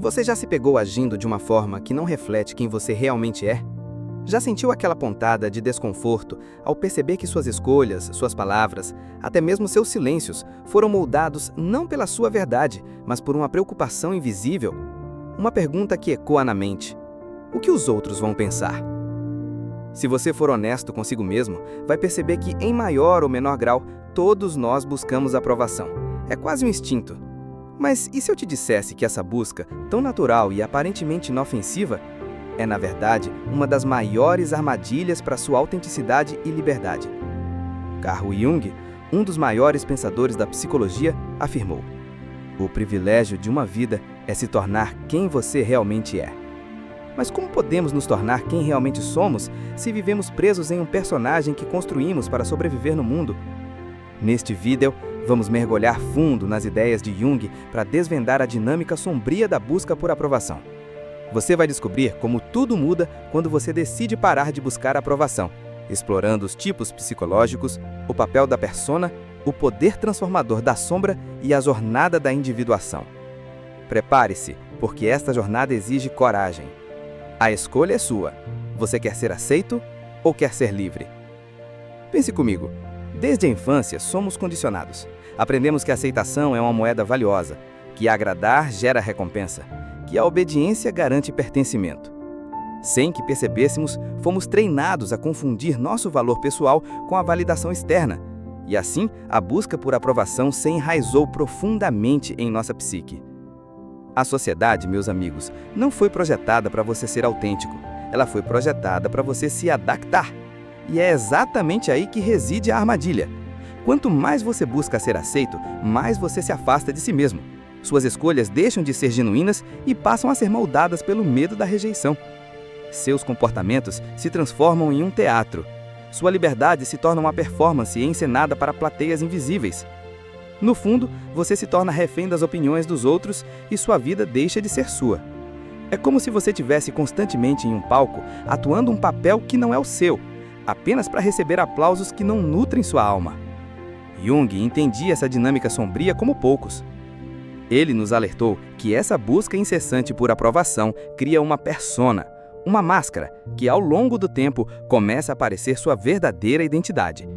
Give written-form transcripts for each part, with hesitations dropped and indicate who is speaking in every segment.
Speaker 1: Você já se pegou agindo de uma forma que não reflete quem você realmente é? Já sentiu aquela pontada de desconforto ao perceber que suas escolhas, suas palavras, até mesmo seus silêncios foram moldados não pela sua verdade, mas por uma preocupação invisível? Uma pergunta que ecoa na mente: o que os outros vão pensar? Se você for honesto consigo mesmo, vai perceber que, em maior ou menor grau, todos nós buscamos aprovação. É quase um instinto. Mas e se eu te dissesse que essa busca, tão natural e aparentemente inofensiva, é, na verdade, uma das maiores armadilhas para sua autenticidade e liberdade? Carl Jung, um dos maiores pensadores da psicologia, afirmou: o privilégio de uma vida é se tornar quem você realmente é. Mas como podemos nos tornar quem realmente somos se vivemos presos em um personagem que construímos para sobreviver no mundo? Neste vídeo, vamos mergulhar fundo nas ideias de Jung para desvendar a dinâmica sombria da busca por aprovação. Você vai descobrir como tudo muda quando você decide parar de buscar aprovação, explorando os tipos psicológicos, o papel da persona, o poder transformador da sombra e a jornada da individuação. Prepare-se, porque esta jornada exige coragem. A escolha é sua. Você quer ser aceito ou quer ser livre? Pense comigo. Desde a infância, somos condicionados. Aprendemos que a aceitação é uma moeda valiosa, que agradar gera recompensa, que a obediência garante pertencimento. Sem que percebêssemos, fomos treinados a confundir nosso valor pessoal com a validação externa, e assim a busca por aprovação se enraizou profundamente em nossa psique. A sociedade, meus amigos, não foi projetada para você ser autêntico, ela foi projetada para você se adaptar. E é exatamente aí que reside a armadilha. Quanto mais você busca ser aceito, mais você se afasta de si mesmo. Suas escolhas deixam de ser genuínas e passam a ser moldadas pelo medo da rejeição. Seus comportamentos se transformam em um teatro. Sua liberdade se torna uma performance encenada para plateias invisíveis. No fundo, você se torna refém das opiniões dos outros e sua vida deixa de ser sua. É como se você estivesse constantemente em um palco, atuando um papel que não é o seu, apenas para receber aplausos que não nutrem sua alma. Jung entendia essa dinâmica sombria como poucos. Ele nos alertou que essa busca incessante por aprovação cria uma persona, uma máscara, que ao longo do tempo começa a parecer sua verdadeira identidade.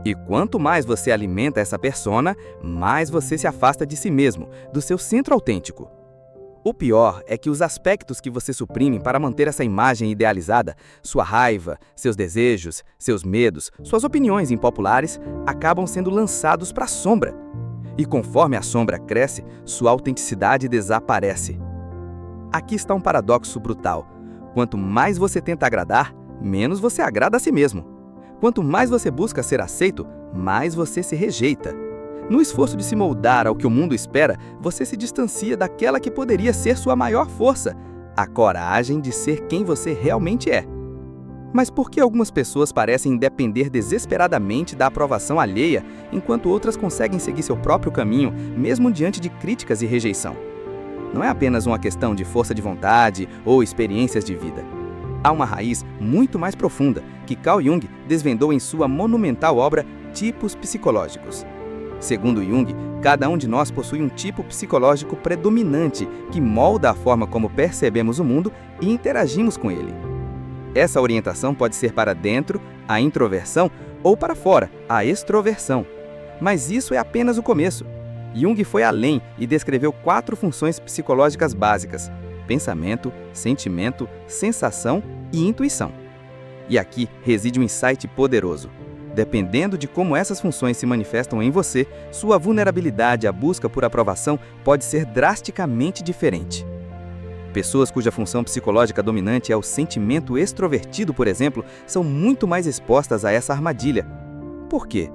Speaker 1: E quanto mais você alimenta essa persona, mais você se afasta de si mesmo, do seu centro autêntico. O pior é que os aspectos que você suprime para manter essa imagem idealizada, sua raiva, seus desejos, seus medos, suas opiniões impopulares, acabam sendo lançados para a sombra. E conforme a sombra cresce, sua autenticidade desaparece. Aqui está um paradoxo brutal. Quanto mais você tenta agradar, menos você agrada a si mesmo. Quanto mais você busca ser aceito, mais você se rejeita. No esforço de se moldar ao que o mundo espera, você se distancia daquela que poderia ser sua maior força, a coragem de ser quem você realmente é. Mas por que algumas pessoas parecem depender desesperadamente da aprovação alheia, enquanto outras conseguem seguir seu próprio caminho, mesmo diante de críticas e rejeição? Não é apenas uma questão de força de vontade ou experiências de vida. Há uma raiz muito mais profunda que Carl Jung desvendou em sua monumental obra Tipos Psicológicos. Segundo Jung, cada um de nós possui um tipo psicológico predominante que molda a forma como percebemos o mundo e interagimos com ele. Essa orientação pode ser para dentro, a introversão, ou para fora, a extroversão. Mas isso é apenas o começo. Jung foi além e descreveu 4 funções psicológicas básicas: pensamento, sentimento, sensação e intuição. E aqui reside um insight poderoso. Dependendo de como essas funções se manifestam em você, sua vulnerabilidade à busca por aprovação pode ser drasticamente diferente. Pessoas cuja função psicológica dominante é o sentimento extrovertido, por exemplo, são muito mais expostas a essa armadilha. Por quê?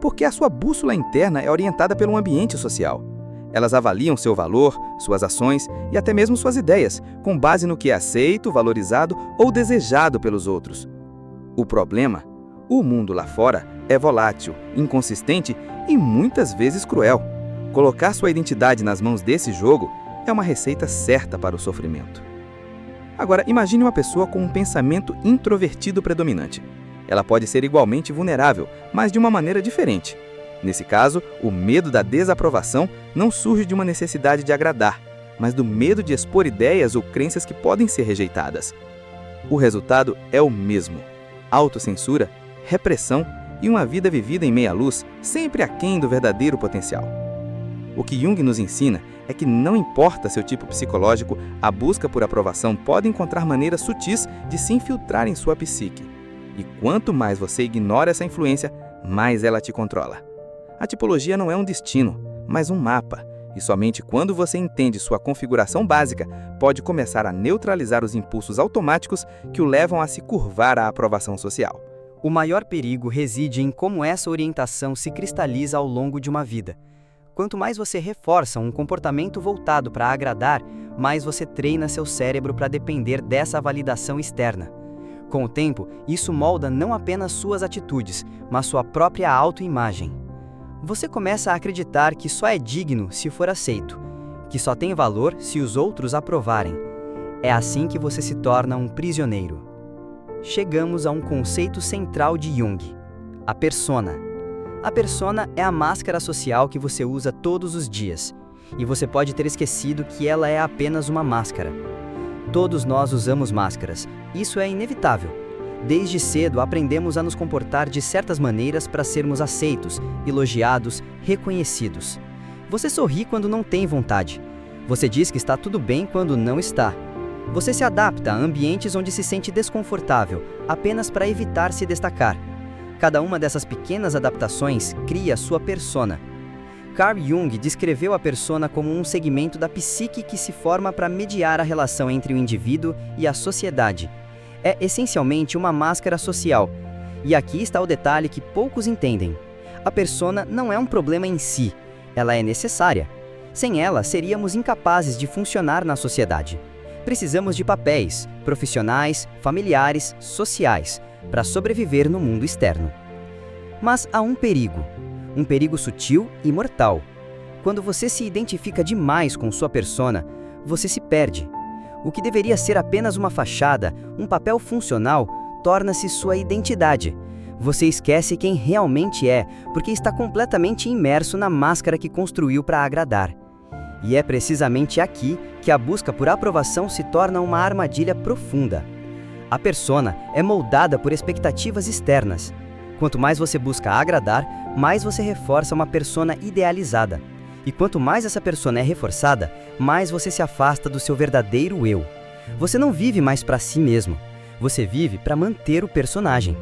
Speaker 1: Porque a sua bússola interna é orientada pelo ambiente social. Elas avaliam seu valor, suas ações e até mesmo suas ideias, com base no que é aceito, valorizado ou desejado pelos outros. O problema? O mundo lá fora é volátil, inconsistente e muitas vezes cruel. Colocar sua identidade nas mãos desse jogo é uma receita certa para o sofrimento. Agora, imagine uma pessoa com um pensamento introvertido predominante. Ela pode ser igualmente vulnerável, mas de uma maneira diferente. Nesse caso, o medo da desaprovação não surge de uma necessidade de agradar, mas do medo de expor ideias ou crenças que podem ser rejeitadas. O resultado é o mesmo: autocensura, repressão e uma vida vivida em meia-luz, sempre aquém do verdadeiro potencial. O que Jung nos ensina é que não importa seu tipo psicológico, a busca por aprovação pode encontrar maneiras sutis de se infiltrar em sua psique. E quanto mais você ignora essa influência, mais ela te controla. A tipologia não é um destino, mas um mapa. E somente quando você entende sua configuração básica, pode começar a neutralizar os impulsos automáticos que o levam a se curvar à aprovação social.
Speaker 2: O maior perigo reside em como essa orientação se cristaliza ao longo de uma vida. Quanto mais você reforça um comportamento voltado para agradar, mais você treina seu cérebro para depender dessa validação externa. Com o tempo, isso molda não apenas suas atitudes, mas sua própria autoimagem. Você começa a acreditar que só é digno se for aceito, que só tem valor se os outros aprovarem. É assim que você se torna um prisioneiro. Chegamos a um conceito central de Jung: a persona. A persona é a máscara social que você usa todos os dias, e você pode ter esquecido que ela é apenas uma máscara. Todos nós usamos máscaras, isso é inevitável. Desde cedo aprendemos a nos comportar de certas maneiras para sermos aceitos, elogiados, reconhecidos. Você sorri quando não tem vontade. Você diz que está tudo bem quando não está. Você se adapta a ambientes onde se sente desconfortável, apenas para evitar se destacar. Cada uma dessas pequenas adaptações cria sua persona. Carl Jung descreveu a persona como um segmento da psique que se forma para mediar a relação entre o indivíduo e a sociedade. É essencialmente uma máscara social. E aqui está o detalhe que poucos entendem. A persona não é um problema em si, ela é necessária. Sem ela, seríamos incapazes de funcionar na sociedade. Precisamos de papéis, profissionais, familiares, sociais, para sobreviver no mundo externo. Mas há um perigo sutil e mortal. Quando você se identifica demais com sua persona, você se perde. O que deveria ser apenas uma fachada, um papel funcional, torna-se sua identidade. Você esquece quem realmente é, porque está completamente imerso na máscara que construiu para agradar. E é precisamente aqui que a busca por aprovação se torna uma armadilha profunda. A persona é moldada por expectativas externas. Quanto mais você busca agradar, mais você reforça uma persona idealizada. E quanto mais essa persona é reforçada, mais você se afasta do seu verdadeiro eu. Você não vive mais para si mesmo. Você vive para manter o personagem.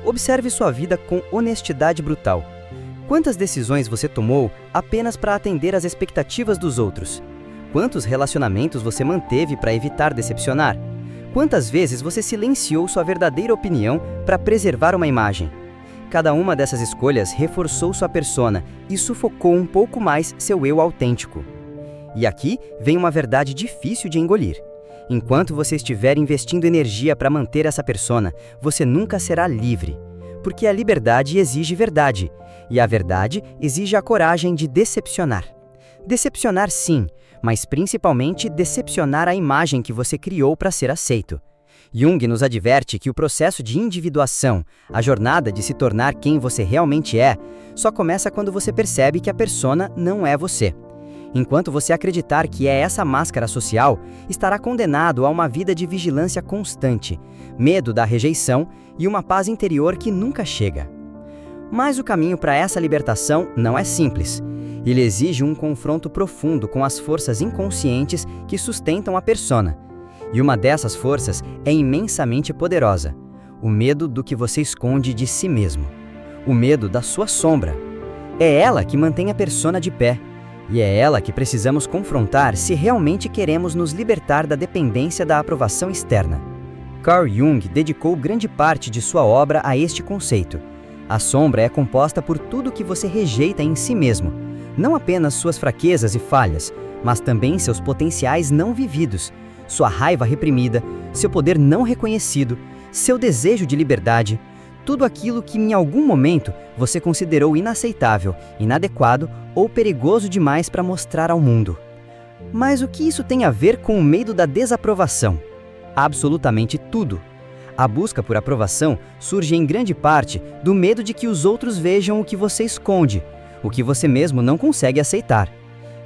Speaker 2: Observe sua vida com honestidade brutal. Quantas decisões você tomou apenas para atender às expectativas dos outros? Quantos relacionamentos você manteve para evitar decepcionar? Quantas vezes você silenciou sua verdadeira opinião para preservar uma imagem? Cada uma dessas escolhas reforçou sua persona e sufocou um pouco mais seu eu autêntico. E aqui vem uma verdade difícil de engolir. Enquanto você estiver investindo energia para manter essa persona, você nunca será livre. Porque a liberdade exige verdade, e a verdade exige a coragem de decepcionar. Decepcionar sim, mas principalmente decepcionar a imagem que você criou para ser aceito. Jung nos adverte que o processo de individuação, a jornada de se tornar quem você realmente é, só começa quando você percebe que a persona não é você. Enquanto você acreditar que é essa máscara social, estará condenado a uma vida de vigilância constante, medo da rejeição e uma paz interior que nunca chega. Mas o caminho para essa libertação não é simples. Ele exige um confronto profundo com as forças inconscientes que sustentam a persona. E uma dessas forças é imensamente poderosa: o medo do que você esconde de si mesmo. O medo da sua sombra. É ela que mantém a persona de pé. E é ela que precisamos confrontar se realmente queremos nos libertar da dependência da aprovação externa. Carl Jung dedicou grande parte de sua obra a este conceito. A sombra é composta por tudo que você rejeita em si mesmo, não apenas suas fraquezas e falhas, mas também seus potenciais não vividos, sua raiva reprimida, seu poder não reconhecido, seu desejo de liberdade, tudo aquilo que em algum momento você considerou inaceitável, inadequado ou perigoso demais para mostrar ao mundo. Mas o que isso tem a ver com o medo da desaprovação? Absolutamente tudo. A busca por aprovação surge em grande parte do medo de que os outros vejam o que você esconde, o que você mesmo não consegue aceitar.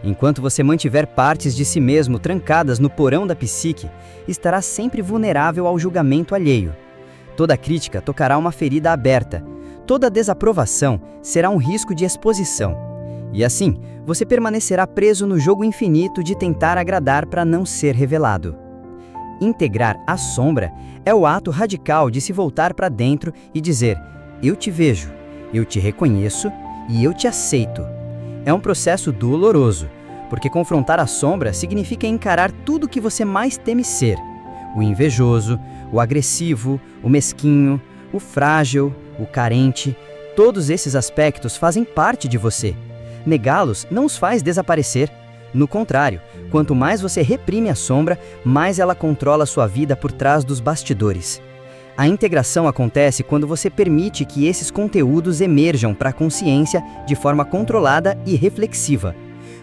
Speaker 2: Enquanto você mantiver partes de si mesmo trancadas no porão da psique, estará sempre vulnerável ao julgamento alheio. Toda crítica tocará uma ferida aberta. Toda desaprovação será um risco de exposição. E assim, você permanecerá preso no jogo infinito de tentar agradar para não ser revelado. Integrar a sombra é o ato radical de se voltar para dentro e dizer: eu te vejo, eu te reconheço e eu te aceito. É um processo doloroso, porque confrontar a sombra significa encarar tudo que você mais teme ser: o invejoso, o agressivo, o mesquinho, o frágil, o carente. Todos esses aspectos fazem parte de você. Negá-los não os faz desaparecer. No contrário, quanto mais você reprime a sombra, mais ela controla sua vida por trás dos bastidores. A integração acontece quando você permite que esses conteúdos emerjam para a consciência de forma controlada e reflexiva.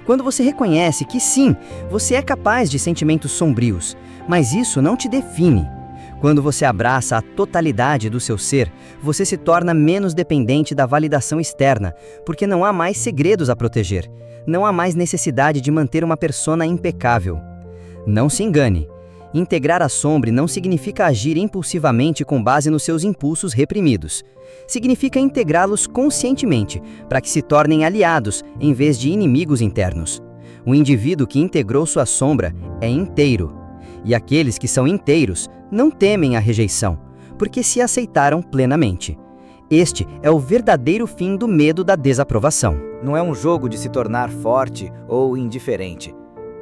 Speaker 2: Quando você reconhece que sim, você é capaz de sentimentos sombrios, mas isso não te define. Quando você abraça a totalidade do seu ser, você se torna menos dependente da validação externa, porque não há mais segredos a proteger. Não há mais necessidade de manter uma persona impecável. Não se engane. Integrar a sombra não significa agir impulsivamente com base nos seus impulsos reprimidos. Significa integrá-los conscientemente, para que se tornem aliados, em vez de inimigos internos. O indivíduo que integrou sua sombra é inteiro. E aqueles que são inteiros não temem a rejeição, porque se aceitaram plenamente. Este é o verdadeiro fim do medo da desaprovação.
Speaker 3: Não é um jogo de se tornar forte ou indiferente.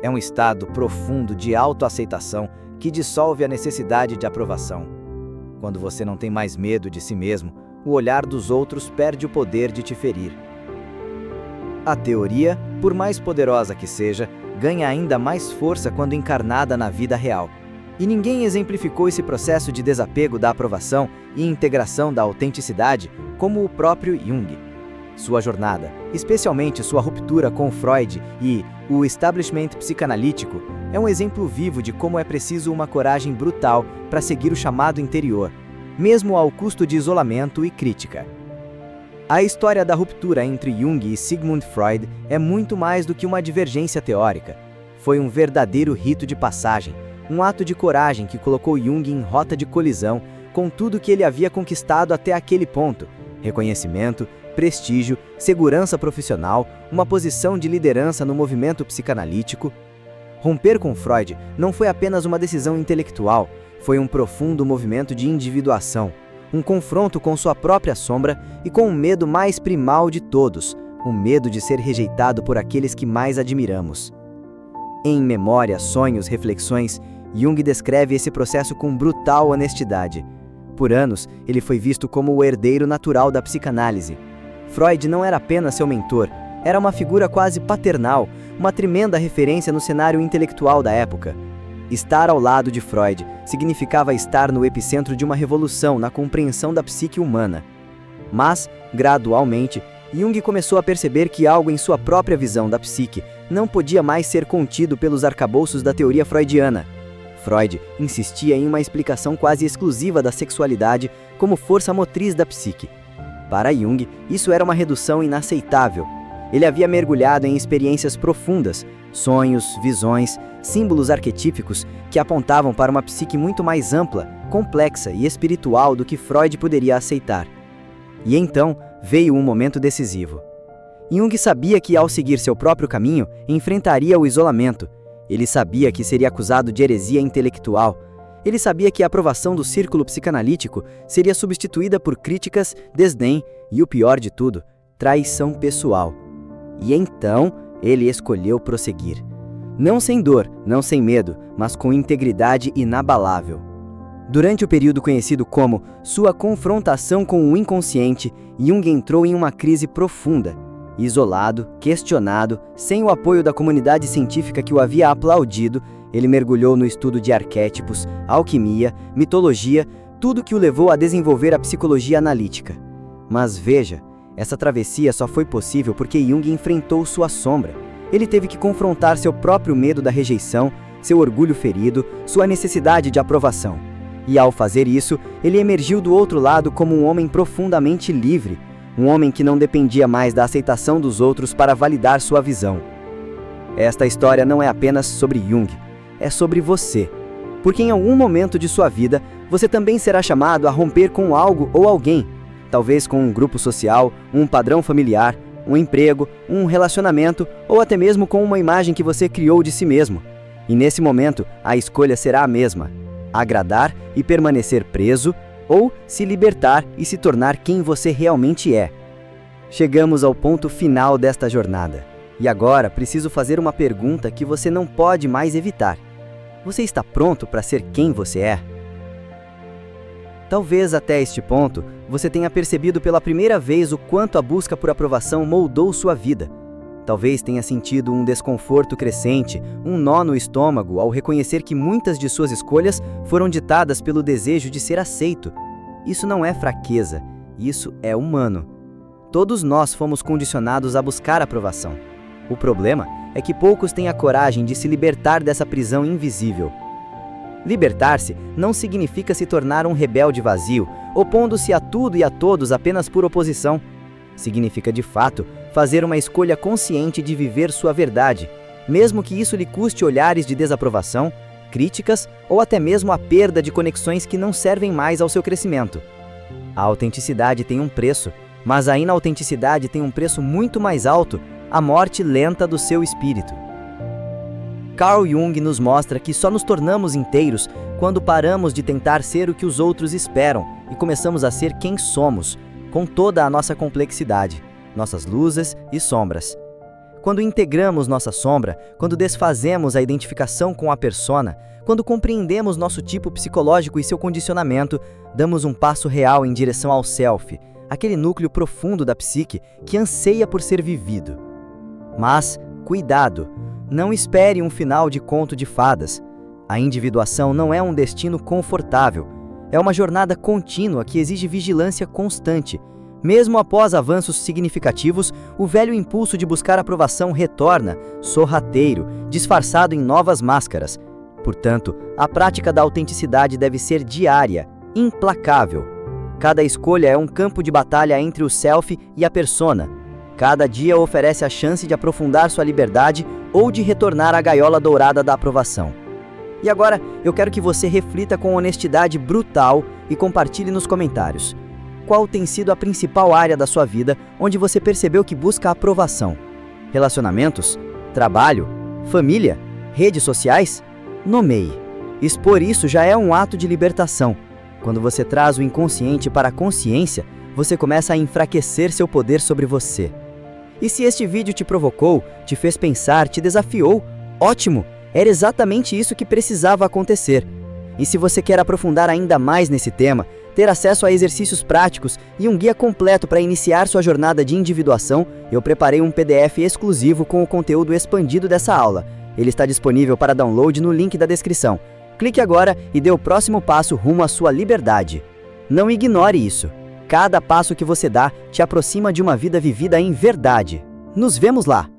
Speaker 3: É um estado profundo de autoaceitação que dissolve a necessidade de aprovação. Quando você não tem mais medo de si mesmo, o olhar dos outros perde o poder de te ferir. A teoria, por mais poderosa que seja, ganha ainda mais força quando encarnada na vida real. E ninguém exemplificou esse processo de desapego da aprovação e integração da autenticidade como o próprio Jung. Sua jornada, especialmente sua ruptura com Freud e o establishment psicanalítico, é um exemplo vivo de como é preciso uma coragem brutal para seguir o chamado interior, mesmo ao custo de isolamento e crítica. A história da ruptura entre Jung e Sigmund Freud é muito mais do que uma divergência teórica. Foi um verdadeiro rito de passagem, um ato de coragem que colocou Jung em rota de colisão com tudo que ele havia conquistado até aquele ponto: reconhecimento, prestígio, segurança profissional, uma posição de liderança no movimento psicanalítico. Romper com Freud não foi apenas uma decisão intelectual, foi um profundo movimento de individuação, um confronto com sua própria sombra e com o medo mais primal de todos, o medo de ser rejeitado por aqueles que mais admiramos. Em Memória, Sonhos, Reflexões, Jung descreve esse processo com brutal honestidade. Por anos, ele foi visto como o herdeiro natural da psicanálise. Freud não era apenas seu mentor, era uma figura quase paternal, uma tremenda referência no cenário intelectual da época. Estar ao lado de Freud significava estar no epicentro de uma revolução na compreensão da psique humana. Mas, gradualmente, Jung começou a perceber que algo em sua própria visão da psique não podia mais ser contido pelos arcabouços da teoria freudiana. Freud insistia em uma explicação quase exclusiva da sexualidade como força motriz da psique. Para Jung, isso era uma redução inaceitável. Ele havia mergulhado em experiências profundas, sonhos, visões, símbolos arquetípicos que apontavam para uma psique muito mais ampla, complexa e espiritual do que Freud poderia aceitar. E então veio um momento decisivo. Jung sabia que, ao seguir seu próprio caminho, enfrentaria o isolamento. Ele sabia que seria acusado de heresia intelectual. Ele sabia que a aprovação do círculo psicanalítico seria substituída por críticas, desdém e, o pior de tudo, traição pessoal. E então, ele escolheu prosseguir. Não sem dor, não sem medo, mas com integridade inabalável. Durante o período conhecido como sua confrontação com o inconsciente, Jung entrou em uma crise profunda. Isolado, questionado, sem o apoio da comunidade científica que o havia aplaudido, ele mergulhou no estudo de arquétipos, alquimia, mitologia, tudo que o levou a desenvolver a psicologia analítica. Mas veja, essa travessia só foi possível porque Jung enfrentou sua sombra. Ele teve que confrontar seu próprio medo da rejeição, seu orgulho ferido, sua necessidade de aprovação. E ao fazer isso, ele emergiu do outro lado como um homem profundamente livre, um homem que não dependia mais da aceitação dos outros para validar sua visão.
Speaker 2: Esta história não é apenas sobre Jung, é sobre você. Porque em algum momento de sua vida, você também será chamado a romper com algo ou alguém, talvez com um grupo social, um padrão familiar, um emprego, um relacionamento ou até mesmo com uma imagem que você criou de si mesmo. E nesse momento, a escolha será a mesma: agradar e permanecer preso ou se libertar e se tornar quem você realmente é. Chegamos ao ponto final desta jornada. E agora preciso fazer uma pergunta que você não pode mais evitar. Você está pronto para ser quem você é? Talvez até este ponto, você tenha percebido pela primeira vez o quanto a busca por aprovação moldou sua vida. Talvez tenha sentido um desconforto crescente, um nó no estômago ao reconhecer que muitas de suas escolhas foram ditadas pelo desejo de ser aceito. Isso não é fraqueza, isso é humano. Todos nós fomos condicionados a buscar aprovação. O problema é que poucos têm a coragem de se libertar dessa prisão invisível. Libertar-se não significa se tornar um rebelde vazio, opondo-se a tudo e a todos apenas por oposição. Significa, de fato, fazer uma escolha consciente de viver sua verdade, mesmo que isso lhe custe olhares de desaprovação, críticas ou até mesmo a perda de conexões que não servem mais ao seu crescimento. A autenticidade tem um preço, mas a inautenticidade tem um preço muito mais alto: a morte lenta do seu espírito. Carl Jung nos mostra que só nos tornamos inteiros quando paramos de tentar ser o que os outros esperam e começamos a ser quem somos, com toda a nossa complexidade, nossas luzes e sombras. Quando integramos nossa sombra, quando desfazemos a identificação com a persona, quando compreendemos nosso tipo psicológico e seu condicionamento, damos um passo real em direção ao self, aquele núcleo profundo da psique que anseia por ser vivido. Mas, cuidado! Não espere um final de conto de fadas. A individuação não é um destino confortável. É uma jornada contínua que exige vigilância constante. Mesmo após avanços significativos, o velho impulso de buscar aprovação retorna, sorrateiro, disfarçado em novas máscaras. Portanto, a prática da autenticidade deve ser diária, implacável. Cada escolha é um campo de batalha entre o self e a persona. Cada dia oferece a chance de aprofundar sua liberdade ou de retornar à gaiola dourada da aprovação. E agora, eu quero que você reflita com honestidade brutal e compartilhe nos comentários. Qual tem sido a principal área da sua vida onde você percebeu que busca aprovação? Relacionamentos? Trabalho? Família? Redes sociais? Nomeie. Expor isso já é um ato de libertação. Quando você traz o inconsciente para a consciência, você começa a enfraquecer seu poder sobre você. E se este vídeo te provocou, te fez pensar, te desafiou, ótimo! Era exatamente isso que precisava acontecer. E se você quer aprofundar ainda mais nesse tema, ter acesso a exercícios práticos e um guia completo para iniciar sua jornada de individuação, eu preparei um PDF exclusivo com o conteúdo expandido dessa aula. Ele está disponível para download no link da descrição. Clique agora e dê o próximo passo rumo à sua liberdade. Não ignore isso. Cada passo que você dá te aproxima de uma vida vivida em verdade. Nos vemos lá!